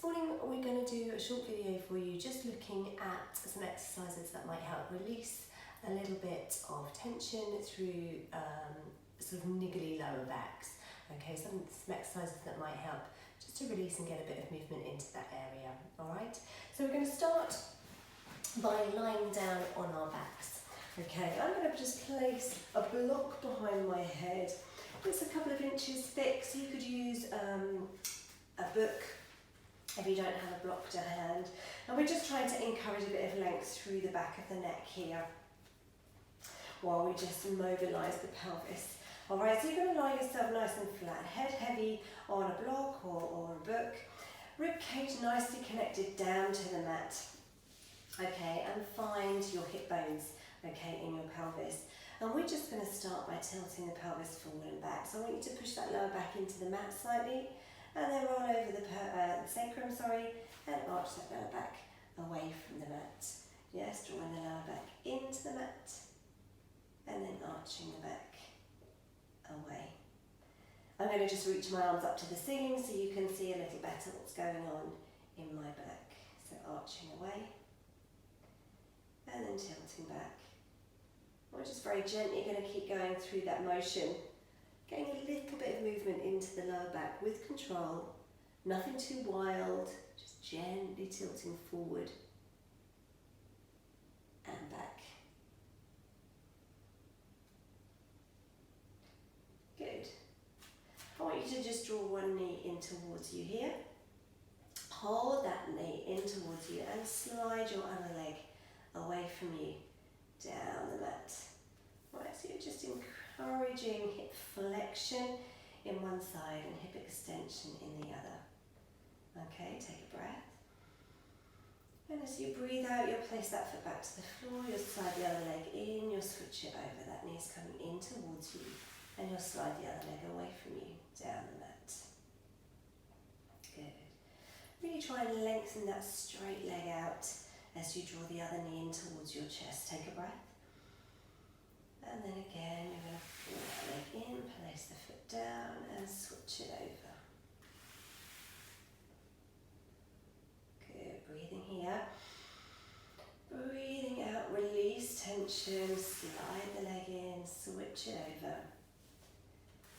morning we're going to do a short video for you just looking at some exercises that might help release a little bit of tension through sort of niggly lower backs. Okay, some exercises that might help just to release and get a bit of movement into that area. Alright, so we're going to start by lying down on our backs. Okay, I'm going to just place a block behind my head. It's a couple of inches thick, so you could use a book if you don't have a block to hand. And we're just trying to encourage a bit of length through the back of the neck here while we just mobilise the pelvis. Alright, so you're going to lie yourself nice and flat, head heavy on a block or a book, rib cage nicely connected down to the mat. Okay, and find your hip bones, okay, in your pelvis. And we're just going to start by tilting the pelvis forward and back. So I want you to push that lower back into the mat slightly, and then roll over the sacrum, and arch that lower back away from the mat. Yes, drawing the lower back into the mat, and then arching the back away. I'm going to just reach my arms up to the ceiling so you can see a little better what's going on in my back. So arching away, and then tilting back. We're just very gently going to keep going through that motion, getting a little bit of movement into the lower back with control, nothing too wild, just gently tilting forward and back. Good. I want you to just draw one knee in towards you here, hold that knee in towards you and slide your other leg away from you down the mat. Right, so you're just encouraging hip flexion in one side and hip extension in the other. Okay, take a breath. And as you breathe out, you'll place that foot back to the floor, you'll slide the other leg in, you'll switch it over. That knee's coming in towards you, and you'll slide the other leg away from you down the mat. Good. Really try and lengthen that straight leg out as you draw the other knee in towards your chest. Take a breath. And then again, you're going to pull that leg in, place the foot down and switch it over. Good, breathing here. Breathing out, release tension, slide the leg in, switch it over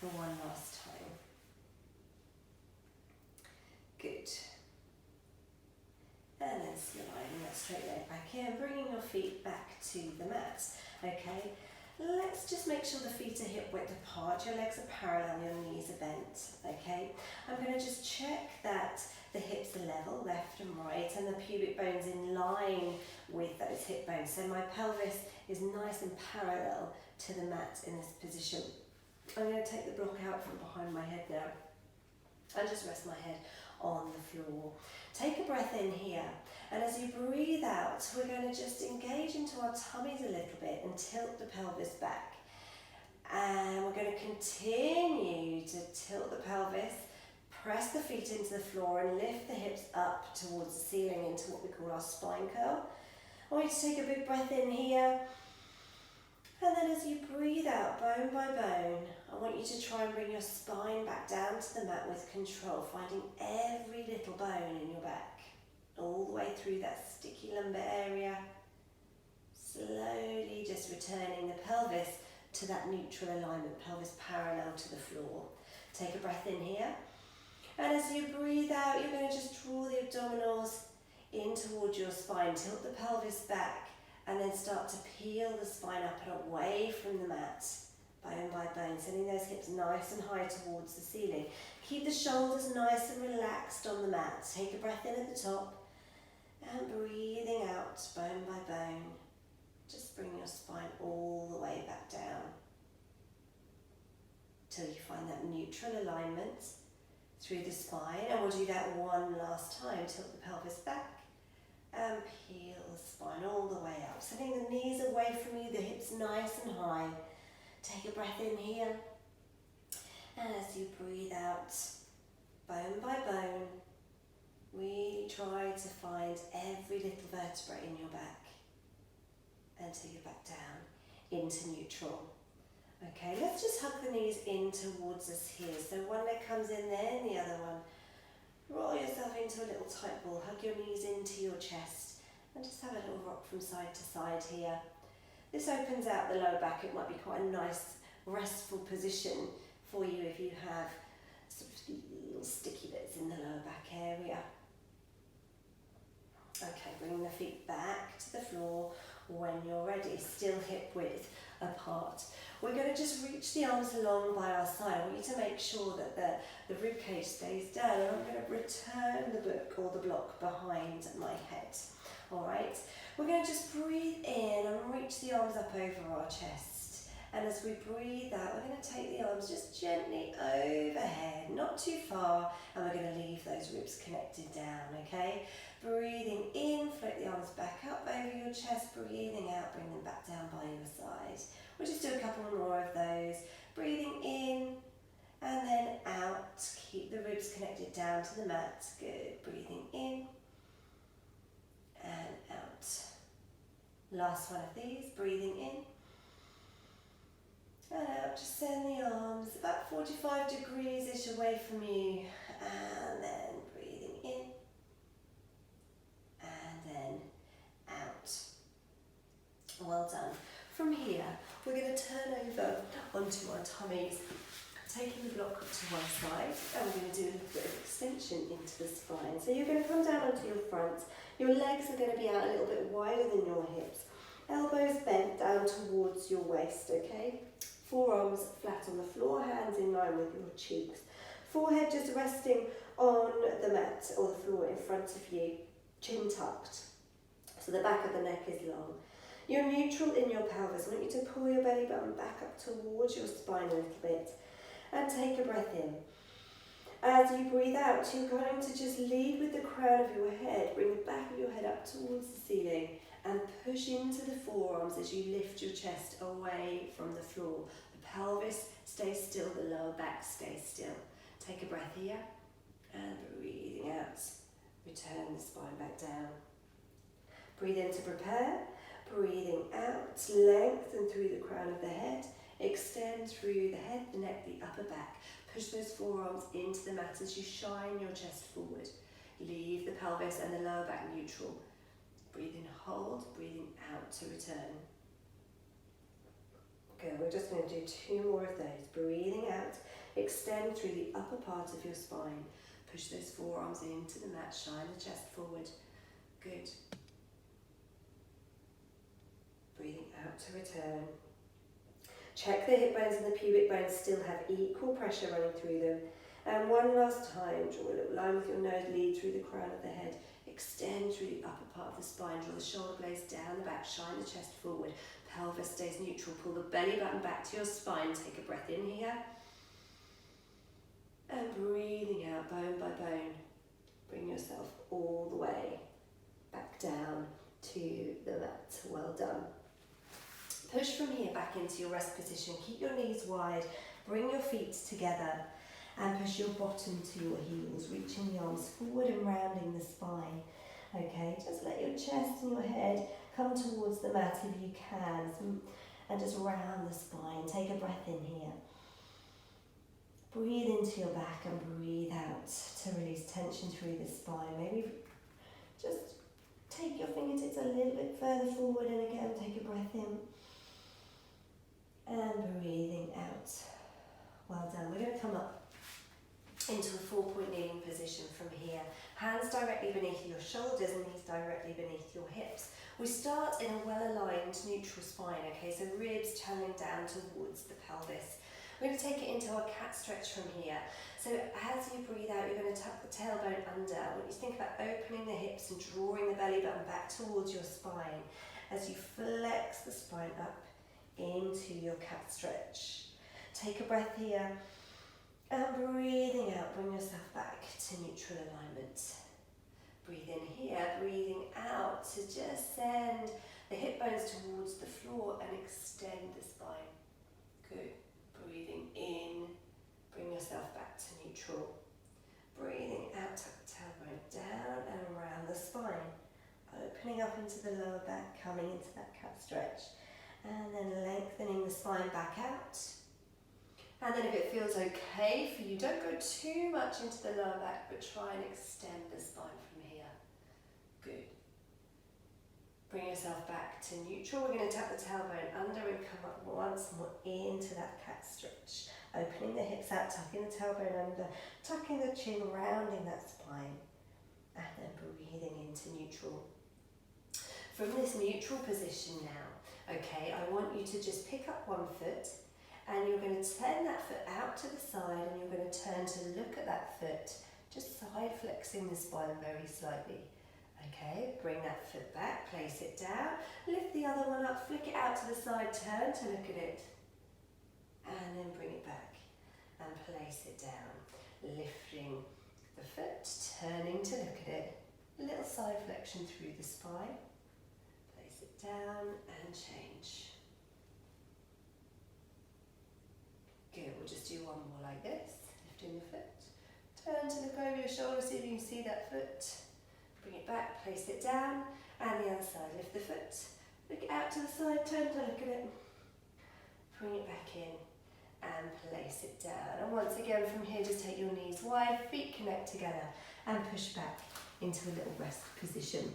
for one last time. Good. And then sliding that straight leg back in, bringing your feet back to the mat. Okay, let's just make sure the feet are hip width apart, your legs are parallel, your knees are bent. Okay, I'm going to just check that the hips are level, left and right, and the pubic bones in line with those hip bones. So my pelvis is nice and parallel to the mat in this position. I'm going to take the block out from behind my head now and just rest my head on the floor. Take a breath in here, and as you breathe out, we're going to just engage into our tummies a little bit and tilt the pelvis back. And we're going to continue to tilt the pelvis, press the feet into the floor and lift the hips up towards the ceiling into what we call our spine curl. I want you to take a big breath in here, and then as you breathe out, bone by bone, I want you to try and bring your spine back down to the mat with control, finding every little bone in your back, all the way through that sticky lumbar area. Slowly just returning the pelvis to that neutral alignment, pelvis parallel to the floor. Take a breath in here, and as you breathe out, you're going to just draw the abdominals in towards your spine, tilt the pelvis back, and then start to peel the spine up and away from the mat, bone by bone, sending those hips nice and high towards the ceiling. Keep the shoulders nice and relaxed on the mat. Take a breath in at the top, and breathing out, bone by bone. Just bring your spine all the way back down till you find that neutral alignment through the spine. And we'll do that one last time. Tilt the pelvis back and peel the spine all the way up, sending the knees away from you, the hips nice and high. Take a breath in here, and as you breathe out, bone by bone, really try to find every little vertebra in your back until you're back down into neutral. Okay, let's just hug the knees in towards us here. So one leg comes in there and the other one Roll yourself into a little tight ball, hug your knees into your chest and just have a little rock from side to side here. This opens out the lower back. It might be quite a nice restful position for you if you have sort of little sticky bits in the lower back area. Okay, bring the feet back to the floor when you're ready, still hip width apart. We're going to just reach the arms along by our side. I want you to make sure that the rib cage stays down, and I'm going to return the book or the block behind my head. Alright, we're going to just breathe in and reach the arms up over our chest. And as we breathe out, we're going to take the arms just gently overhead, not too far, and we're going to leave those ribs connected down, okay? Breathing in, float the arms back up over your chest, breathing out, bring them back down by your side. We'll just do a couple more of those. Breathing in and then out. Keep the ribs connected down to the mat. Good. Breathing in and out. Last one of these. Breathing in and out. Just send the arms about 45 degrees-ish away from you. And then breathing in and then out. Well done. From here, we're going to turn over onto our tummies, taking the block up to one side, and we're going to do a little bit of extension into the spine. So you're going to come down onto your front. Your legs are going to be out a little bit wider than your hips. Elbows bent down towards your waist, okay? Forearms flat on the floor, hands in line with your cheeks. Forehead just resting on the mat or the floor in front of you, chin tucked. So the back of the neck is long. You're neutral in your pelvis. I want you to pull your belly button back up towards your spine a little bit and take a breath in. As you breathe out, you're going to just lead with the crown of your head. Bring the back of your head up towards the ceiling and push into the forearms as you lift your chest away from the floor. The pelvis stays still, the lower back stays still. Take a breath here and breathing out. Return the spine back down. Breathe in to prepare. Breathing out, lengthen through the crown of the head, extend through the head, the neck, the upper back. Push those forearms into the mat as you shine your chest forward. Leave the pelvis and the lower back neutral. Breathe in, hold, breathing out to return. Good, we're just going to do 2 more of those. Breathing out, extend through the upper part of your spine. Push those forearms into the mat, shine the chest forward. Good. Breathing out to return. Check the hip bones and the pubic bones still have equal pressure running through them. And one last time, draw a little line with your nose, lead through the crown of the head, extend through the upper part of the spine, draw the shoulder blades down the back, shine the chest forward, pelvis stays neutral, pull the belly button back to your spine, take a breath in here, and breathing out bone by bone. Bring yourself all the way back down to the mat. Well done. Push from here back into your rest position. Keep your knees wide. Bring your feet together and push your bottom to your heels, reaching the arms forward and rounding the spine. Okay, just let your chest and your head come towards the mat if you can, and just round the spine. Take a breath in here. Breathe into your back and breathe out to release tension through the spine. Maybe just take your fingertips a little bit further forward, and again take a breath in. And breathing out. Well done. We're going to come up into a 4-point kneeling position from here. Hands directly beneath your shoulders and knees directly beneath your hips. We start in a well-aligned neutral spine, okay? So ribs channeling down towards the pelvis. We're going to take it into our cat stretch from here. So as you breathe out, you're going to tuck the tailbone under. I want you to think about opening the hips and drawing the belly button back towards your spine as you flex the spine up into your cat stretch. Take a breath here and breathing out, bring yourself back to neutral alignment. Breathe in here, breathing out to just send the hip bones towards the floor and extend the spine. Good. Breathing in, bring yourself back to neutral. Breathing out, tuck the tailbone down and around the spine. Opening up into the lower back, coming into that cat stretch. And then lengthening the spine back out. And then if it feels okay for you, don't go too much into the lower back, but try and extend the spine from here. Good. Bring yourself back to neutral. We're going to tap the tailbone under and come up once more into that cat stretch. Opening the hips out, tucking the tailbone under, tucking the chin, rounding that spine, and then breathing into neutral. From this neutral position now, okay, I want you to just pick up one foot, and you're going to turn that foot out to the side, and you're going to turn to look at that foot, just side flexing the spine very slightly. Okay, bring that foot back, place it down, lift the other one up, flick it out to the side, turn to look at it, and then bring it back and place it down, lifting the foot, turning to look at it, little side flexion through the spine, place it down and change. Good, we'll just do one more like this, lifting the foot, turn to look over your shoulder, see if you can see that foot. Bring it back, place it down, and the other side. Lift the foot, look it out to the side, turn to look at it. Bring it back in and place it down. And once again from here, just take your knees wide, feet connect together, and push back into a little rest position.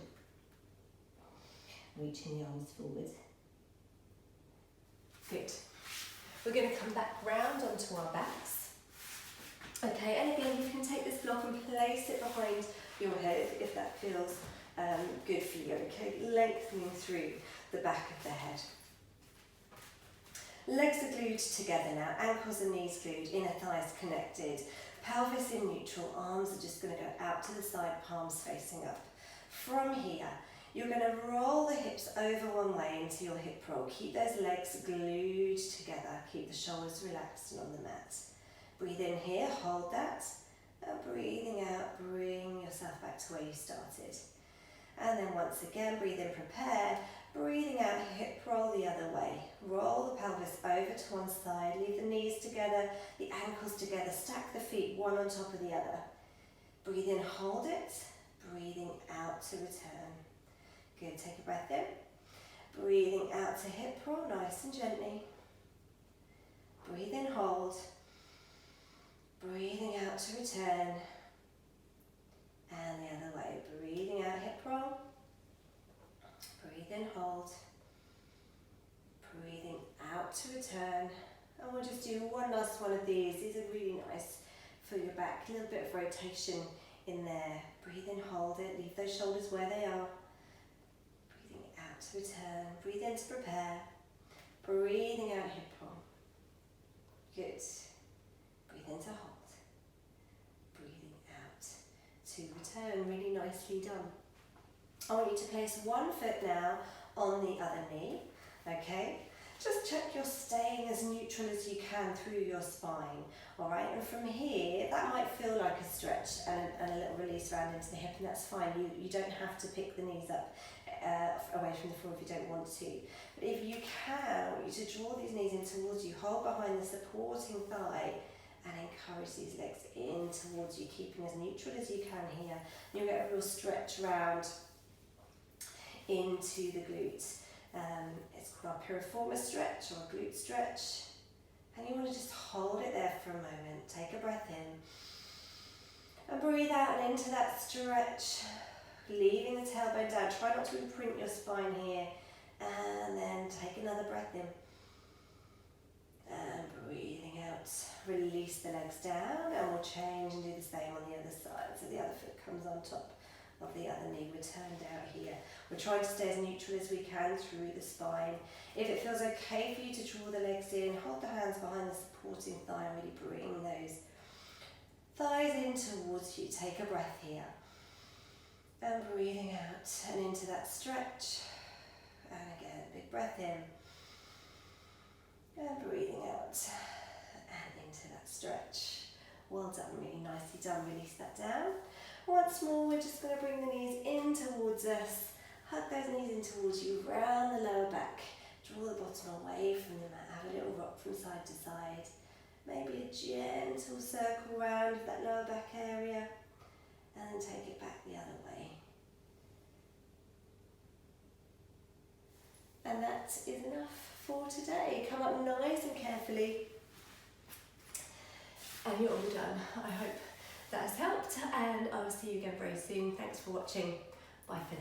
Reaching the arms forward. Good. We're going to come back round onto our backs. Okay, and again, you can take this block and place it behind your head if that feels good for you. Okay, lengthening through the back of the head. Legs are glued together now, ankles and knees glued, inner thighs connected, pelvis in neutral, arms are just going to go out to the side, palms facing up. From here, you're going to roll the hips over one way into your hip roll. Keep those legs glued together, keep the shoulders relaxed and on the mat. Breathe in here, hold that. And breathing out, bring yourself back to where you started. And then once again, breathe in, prepared. Breathing out, hip roll the other way. Roll the pelvis over to one side. Leave the knees together, the ankles together. Stack the feet one on top of the other. Breathe in, hold it. Breathing out to return. Good, take a breath in. Breathing out to hip roll, nice and gently. Breathe in, hold. Breathing out to return, and the other way, breathing out, hip roll, breathe in, hold, breathing out to return, and we'll just do one last one of these. These are really nice for your back, a little bit of rotation in there. Breathe in, hold it, leave those shoulders where they are, breathing out to return, breathe in to prepare, breathing out, hip roll, good. Breathe in to hold. Breathing out to return. Really nicely done. I want you to place one foot now on the other knee. Okay? Just check you're staying as neutral as you can through your spine. Alright? And from here, that might feel like a stretch and a little release around into the hip, and that's fine. You don't have to pick the knees up away from the floor if you don't want to. But if you can, I want you to draw these knees in towards you, hold behind the supporting thigh, and encourage these legs in towards you, keeping as neutral as you can here. You'll get a real stretch round into the glutes. It's called our piriformis stretch or a glute stretch. And you want to just hold it there for a moment. Take a breath in. And breathe out and into that stretch. Leaving the tailbone down. Try not to imprint your spine here. And then take another breath in. And breathing out, release the legs down, and we'll change and do the same on the other side. So the other foot comes on top of the other knee. We're turned out here. We're trying to stay as neutral as we can through the spine. If it feels okay for you to draw the legs in, hold the hands behind the supporting thigh and really bring those thighs in towards you. Take a breath here. And breathing out and into that stretch. And again, big breath in. And breathing out and into that stretch. Well done, really nicely done. Release that down. Once more, we're just going to bring the knees in towards us. Hug those knees in towards you, round the lower back. Draw the bottom away from the mat. Have a little rock from side to side. Maybe a gentle circle round that lower back area. And then take it back the other way. And that is enough for today. Come up nice and carefully and you're all done. I hope that has helped, and I will see you again very soon. Thanks for watching. Bye for now.